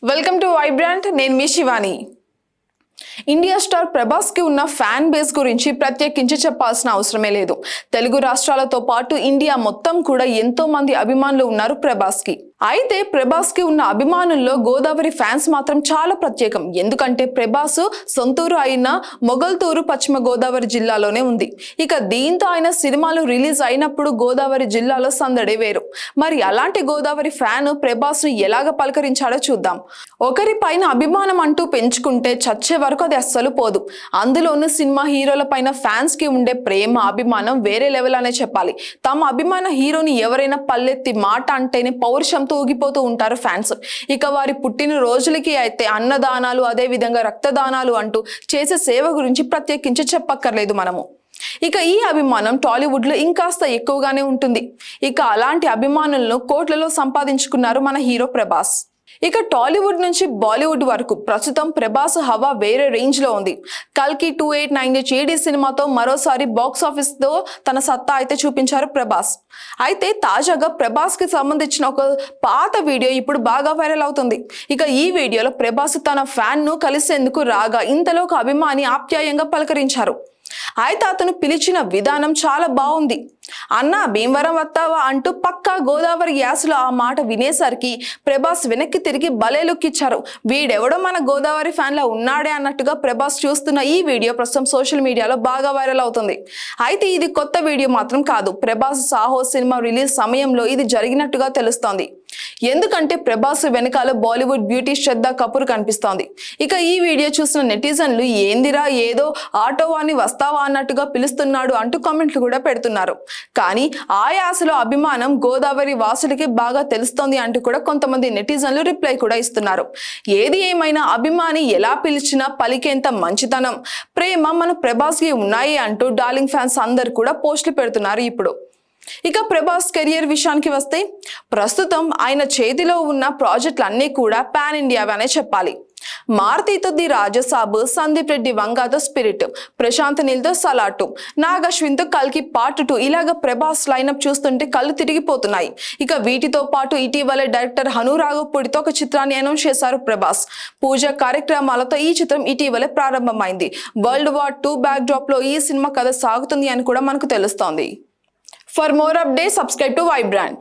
Welcome to Vibrant. నేను మీ Shivani. India star Prabhas కి ఉన్న ఫ్యాన్ బేస్ గురించి ప్రత్యేకించి చెప్పాల్సిన అవసరమే లేదు. తెలుగు రాష్ట్రాలతో పాటు ఇండియా మొత్తం కూడా ఎంతో మంది అభిమానులు ఉన్నారు ప్రభాస్ కి. అయితే ప్రభాస్ కి ఉన్న అభిమానుల్లో గోదావరి ఫ్యాన్స్ మాత్రం చాలా ప్రత్యేకం. ఎందుకంటే ప్రభాస్ సొంతూరు అయిన మొగల్తూరు పశ్చిమ గోదావరి జిల్లాలోనే ఉంది. ఇక దీంతో ఆయన సినిమాలు రిలీజ్ అయినప్పుడు గోదావరి జిల్లాలో సందడే వేరు. మరి అలాంటి గోదావరి ఫ్యాన్ ప్రభాస్ ను ఎలాగ పలకరించాడో చూద్దాం. ఒకరి పైన అభిమానం అంటూ పెంచుకుంటే చచ్చే వరకు అది అస్సలు పోదు. అందులోనూ సినిమా హీరోల పైన ఫ్యాన్స్ కి ఉండే ప్రేమ అభిమానం వేరే లెవెల్ అనే చెప్పాలి. తమ అభిమాన హీరోని ఎవరైనా పల్లెత్తి మాట అంటేనే పౌరుషం ఊగిపోతూ ఉంటారు ఫ్యాన్స్. ఇక వారి పుట్టిన రోజులకి అయితే అన్నదానాలు, అదే విధంగా రక్తదానాలు అంటూ చేసే సేవ గురించి ప్రత్యేకించి చెప్పక్కర్లేదు మనము. ఇక ఈ అభిమానం టాలీవుడ్ లో ఇంకాస్త ఎక్కువగానే ఉంటుంది. ఇక అలాంటి అభిమానులను కోట్లలో సంపాదించుకున్నారు మన హీరో ప్రభాస్. ఇక టాలీవుడ్ నుంచి బాలీవుడ్ వరకు ప్రస్తుతం ప్రభాస్ హవా వేరే రేంజ్ లో ఉంది. కల్కి 2898 ఏడి సినిమాతో మరోసారి బాక్స్ ఆఫీస్ తో తన సత్తా అయితే చూపించారు ప్రభాస్. అయితే తాజాగా ప్రభాస్ కి సంబంధించిన ఒక పాత వీడియో ఇప్పుడు బాగా వైరల్ అవుతుంది. ఇక ఈ వీడియోలో ప్రభాస్ తన ఫ్యాన్ ను కలిసేందుకు రాగా ఇంతలో ఒక అభిమాని ఆప్యాయంగా పలకరించారు. అయితే అతను పిలిచిన విధానం చాలా బాగుంది. అన్న భీమవరం వస్తావా అంటూ పక్కా గోదావరి యాసలో ఆ మాట వినేసరికి ప్రభాస్ వెనక్కి తిరిగి భలే లుక్ ఇచ్చారు. వీడెవడో మన గోదావరి ఫ్యాన్ లా ఉన్నాడే అన్నట్టుగా ప్రభాస్ చూస్తున్న ఈ వీడియో ప్రస్తుతం సోషల్ మీడియాలో బాగా వైరల్ అవుతుంది. అయితే ఇది కొత్త వీడియో మాత్రం కాదు. ప్రభాస్ సాహో సినిమా రిలీజ్ సమయంలో ఇది జరిగినట్టుగా తెలుస్తోంది. ఎందుకంటే ప్రభాస్ వెనకాల బాలీవుడ్ బ్యూటీ శ్రద్ధా కపూర్ కనిపిస్తోంది. ఇక ఈ వీడియో చూసిన నెటిజన్లు ఏందిరా ఏదో ఆటోవాని వస్తావా అన్నట్టుగా పిలుస్తున్నాడు అంటూ కామెంట్లు కూడా పెడుతున్నారు. కానీ ఆ యాసలో అభిమానం గోదావరి వాసులకి బాగా తెలుస్తోంది అంటూ కూడా కొంతమంది నెటిజన్లు రిప్లై కూడా ఇస్తున్నారు. ఏది ఏమైనా అభిమాని ఎలా పిలిచినా పలికేంత మంచితనం, ప్రేమ మన ప్రభాస్ కి ఉన్నాయి అంటూ డార్లింగ్ ఫ్యాన్స్ అందరు కూడా పోస్టులు పెడుతున్నారు ఇప్పుడు. ఇక ప్రభాస్ కెరియర్ విషయానికి వస్తే ప్రస్తుతం ఆయన చేతిలో ఉన్న ప్రాజెక్టులన్నీ కూడా పాన్ ఇండియావనే చెప్పాలి. మారుతితో ది రాజసాబు, సందీప్ రెడ్డి వంగాతో స్పిరిట్, ప్రశాంత్ నీల్తో సలాటు, నాగ్ అశ్విన్తో కల్కి పార్ట్ 2 ఇలాగ ప్రభాస్ లైనప్ చూస్తుంటే కళ్ళు తిరిగిపోతున్నాయి. ఇక వీటితో పాటు ఇటీవల డైరెక్టర్ హను రాఘవపూడితో ఒక చిత్రాన్ని అనౌన్స్ చేశారు ప్రభాస్. పూజ కార్యక్రమాలతో ఈ చిత్రం ఇటీవలే ప్రారంభమైంది. వరల్డ్ వార్ 2 బ్యాక్ డ్రాప్ లో ఈ సినిమా కథ సాగుతుంది అని కూడా మనకు తెలుస్తోంది. For more updates, subscribe to Vibrant.